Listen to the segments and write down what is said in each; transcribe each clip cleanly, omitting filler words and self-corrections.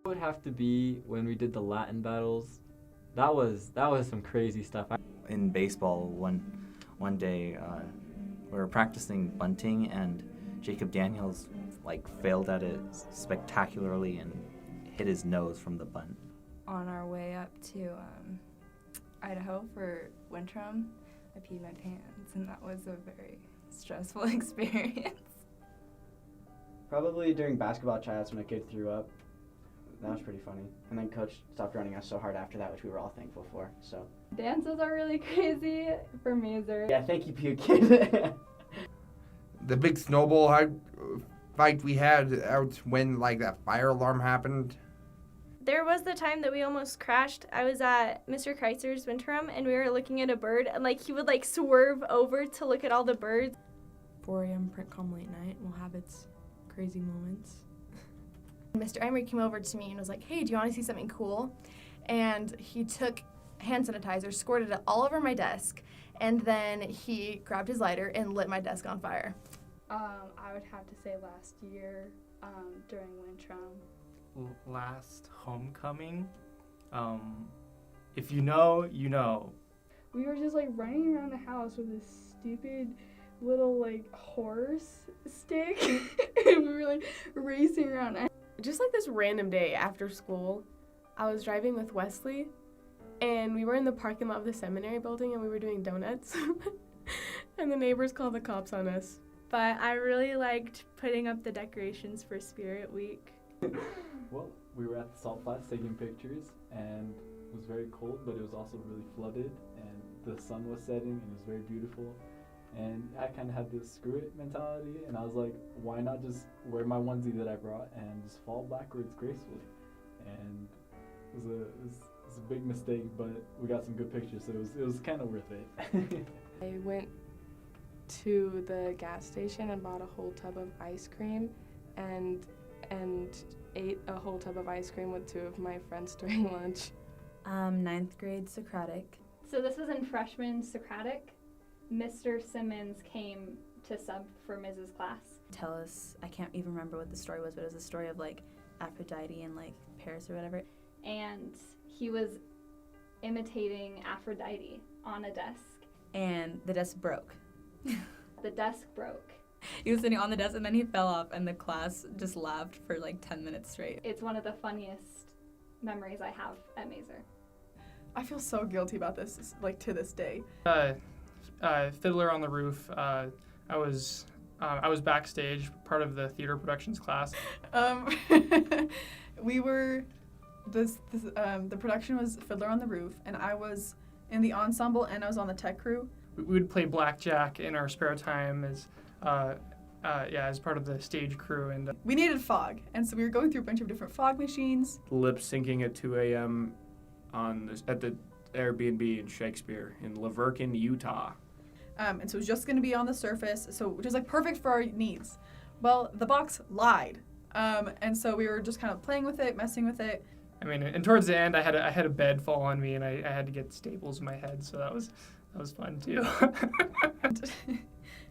It would have to be when we did the Latin battles. That was some crazy stuff. In baseball, one day we were practicing bunting, and Jacob Daniels failed at it spectacularly and hit his nose from the bunt. On our way up to Idaho for Wintram, I peed my pants, and that was a very stressful experience. Probably during basketball tryouts when a kid threw up. That was pretty funny. And then coach stopped running us so hard after that, which we were all thankful for. So Dances are really crazy for Maeser. yeah, thank you, Puke Kid. The big snowball fight we had out when that fire alarm happened. There was the time that we almost crashed. I was at Mr. Kreiser's Winterum, and we were looking at a bird, and he would swerve over to look at all the birds. 4 a.m. print com late night will have its crazy moments. Mr. Emery came over to me and was like, hey, do you want to see something cool? And he took hand sanitizer, squirted it all over my desk, and then he grabbed his lighter and lit my desk on fire. I would have to say last year during Wintram. Last homecoming. If you know, you know. We were just running around the house with this stupid little horse stick and we were racing around. Just this random day after school, I was driving with Wesley, and we were in the parking lot of the seminary building, and we were doing donuts. And the neighbors called the cops on us. But I really liked putting up the decorations for Spirit Week. Well, we were at the salt flats taking pictures, and it was very cold, but it was also really flooded, and the sun was setting, and it was very beautiful. And I kind of had this screw it mentality, and I was like, why not just wear my onesie that I brought and just fall backwards gracefully? And it was a big mistake, but we got some good pictures, so it was kind of worth it. I went to the gas station and bought a whole tub of ice cream, and ate a whole tub of ice cream with 2 of my friends during lunch. 9th grade Socratic. So this was in freshman Socratic. Mr. Simmons came to sub for Mrs. class. Tell us, I can't even remember what the story was, but it was a story of Aphrodite and Paris or whatever. And he was imitating Aphrodite on a desk. And the desk broke. The desk broke. He was sitting on the desk and then he fell off, and the class just laughed for 10 minutes straight. It's one of the funniest memories I have at Maeser. I feel so guilty about this, to this day. Fiddler on the Roof. I was backstage, part of the theater productions class. We were the production was Fiddler on the Roof, and I was in the ensemble and I was on the tech crew. We would play blackjack in our spare time as part of the stage crew, and we needed fog, and so we were going through a bunch of different fog machines. Lip syncing at 2 a.m. At the Airbnb in Shakespeare in Laverkin, Utah. And so it was just going to be on the surface, which was perfect for our needs. Well, the box lied, and so we were just kind of playing with it, messing with it. I mean, and towards the end, I had a bed fall on me, and I had to get staples in my head, so that was fun too.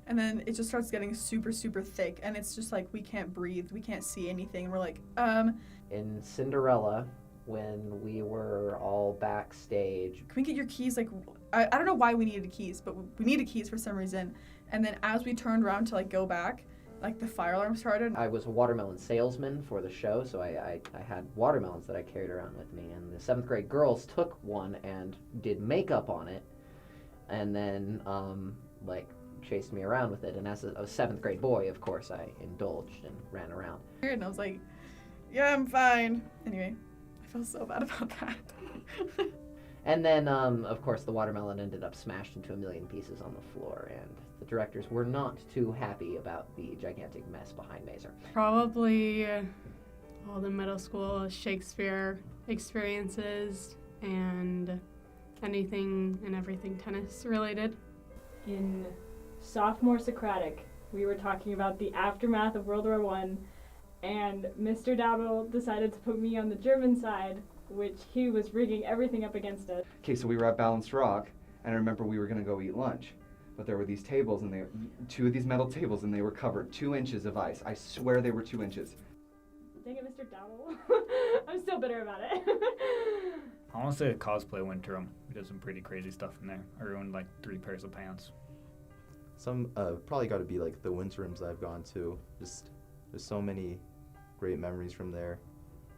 And then it just starts getting super, super thick, and it's just we can't breathe, we can't see anything. And we're In Cinderella, when we were all backstage. Can we get your keys? I don't know why we needed keys, but we needed keys for some reason. And then as we turned around to go back, the fire alarm started. I was a watermelon salesman for the show, so I had watermelons that I carried around with me. And the 7th grade girls took one and did makeup on it, and then chased me around with it. And as a 7th grade boy, of course, I indulged and ran around. And I was like, yeah, I'm fine. Anyway. I feel so bad about that. And then, of course, the watermelon ended up smashed into a million pieces on the floor, and the directors were not too happy about the gigantic mess behind Maeser. Probably all the middle school Shakespeare experiences and anything and everything tennis related. In sophomore Socratic, we were talking about the aftermath of World War I, and Mr. Dabble decided to put me on the German side, which he was rigging everything up against us. Okay, so we were at Balanced Rock, and I remember we were going to go eat lunch. But there were these tables, and 2 of these metal tables, and they were covered 2 inches of ice. I swear they were 2 inches. Dang it, Mr. Dowdle. I'm still bitter about it. I want to say a cosplay Winterum. We did some pretty crazy stuff in there. I ruined like 3 pairs of pants. Some probably got to be like the Winterums I've gone to. Just there's so many great memories from there.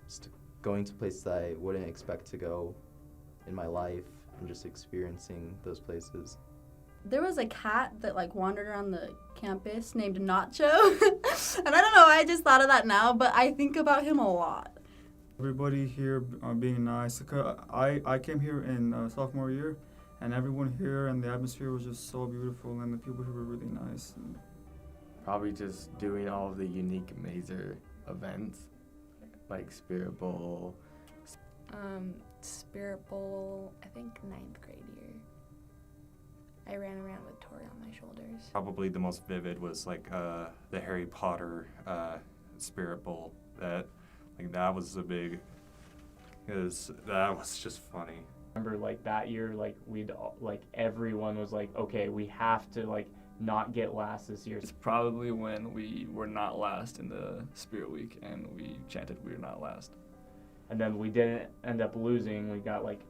Just going to places I wouldn't expect to go in my life and just experiencing those places. There was a cat that like wandered around the campus named Nacho. And I don't know why I just thought of that now, but I think about him a lot. Everybody here being nice. I came here in sophomore year, and everyone here and the atmosphere was just so beautiful, and the people here were really nice. Probably just doing all of the unique Maeser events, like Spirit Bowl. Spirit Bowl, I think 9th grade year. I ran around with Tori on my shoulders. Probably the most vivid was like the Harry Potter Spirit Bowl. That was a big, because that was just funny. Remember like that year, like everyone was like, okay, we have to like not get last this year. It's probably when we were not last in the Spirit Week and we chanted we were not last. And then we didn't end up losing. We got like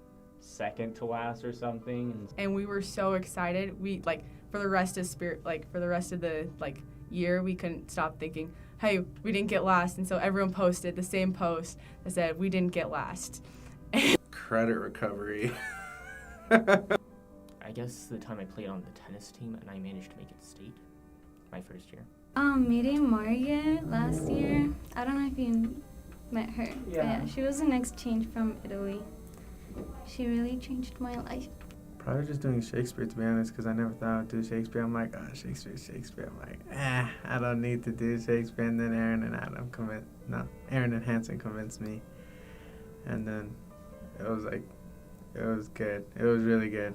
second to last or something. And we were so excited. We like for the rest of the year, we couldn't stop thinking, hey, we didn't get last. And so everyone posted the same post that said we didn't get last. Credit recovery. I guess the time I played on the tennis team and I managed to make it state my first year. Meeting Maria last year. I don't know if you met her. Yeah, she was an exchange from Italy. She really changed my life. Probably just doing Shakespeare, to be honest, because I never thought I would do Shakespeare. I'm like, Shakespeare. I'm like, I don't need to do Shakespeare. And then Aaron and Hanson convinced me. And then it was good. It was really good.